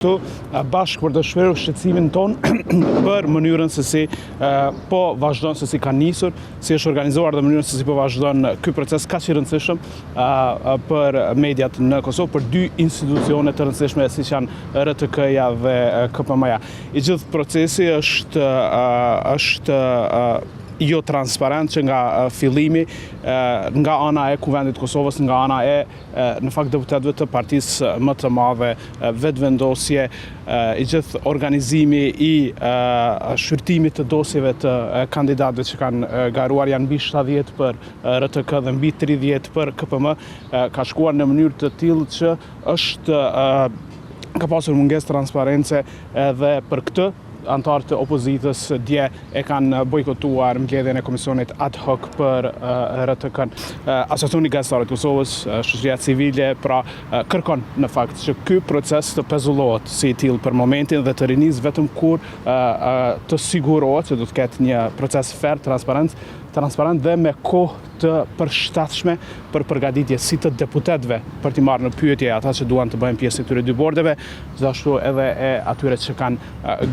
Këtu bashkë për të shprehur shqetësimin ton për mënyrën se si po vazhdon, se si ka nisur, si është organizuar dhe mënyrën se si po vazhdon ky proces kaq i rëndësishëm për mediat në Kosovë, për dy institucione të rëndësishme siç janë RTK-ja dhe KPM-ja. I gjithë procesi është jo transparent që nga fillimi, nga ana e Kuvendit të Kosovës, nga ana e në fakt deputetëve të partisë më të madhe, vetëvendosje, i gjithë organizimi i shqyrtimit të dosjeve të kandidatëve që kanë garuar janë mbi 70 për RTK dhe mbi 30 për KPM, ka shkuar në mënyrë të tillë që ka pasur mungesë transparence edhe për këtë. Antarët të opozitës dje e kanë bojkotuar mbledhjen e komisionit ad hoc për RTK-n. Asociacioni i Gazetarëve të Kosovës, shoqëria civile, pra kërkon në fakt që ky proces të pezullohet si i tillë për momentin dhe të rinis vetëm kur të sigurohet se do të ketë një proces fair, transparent dhe me kohë të përshtatshme për përgatitje si të deputetëve për t'i marrë në pyetje ata që duan të bëjnë pjesë të këtyre dy bordeve, gjithashtu edhe e atyre që kanë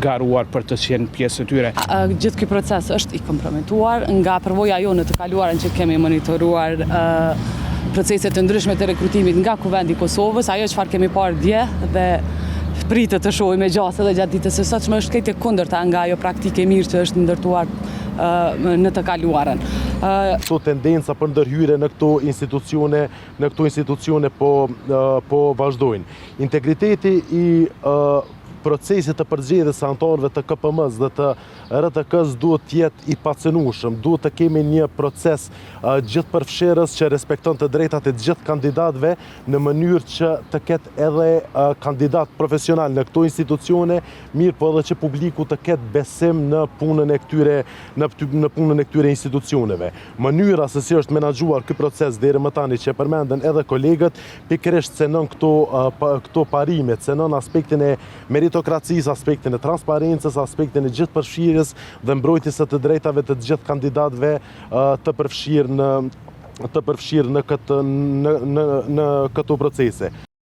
garuar për të qenë pjesë të tyre. Gjithë ky proces është i kompromituar nga përvoja jonë të kaluarën që kemi monitoruar proceset të ndryshme të rekrutimit nga Kuvendi i Kosovës, ajo çfarë kemi parë dje dhe pritet të shohim me gjatë edhe gjatë ditës së sotshme është krejt e kundërta nga ajo praktike e mirë që është ndërtuar në të kaluarën. Këto tendenca për ndërhyrje në këto institucione po vazhdojnë. Integriteti i procesit të përgjedhjes së anëtarëve të KPM-s dhe të RTK-s duhet të jetë i pacenueshëm, duhet të kemi një proces gjithëpërfshirës që respekton të drejtat e gjithë kandidatëve në mënyrë që të ketë edhe kandidat profesional në këto institucione, mirë po edhe që publiku të ketë besim në punën e këtyre institucioneve. Mënyra se si është menaxhuar ky proces deri më tani që përmenden edhe kolegët, pikërisht cënon këto parimet, cënon aspektin e meritokracisë, aspektin e transparencës, aspektin e gjithëpërfshirjes dhe mbrojtjes së të drejtave të gjithë kandidatëve të përfshirë në këto procese.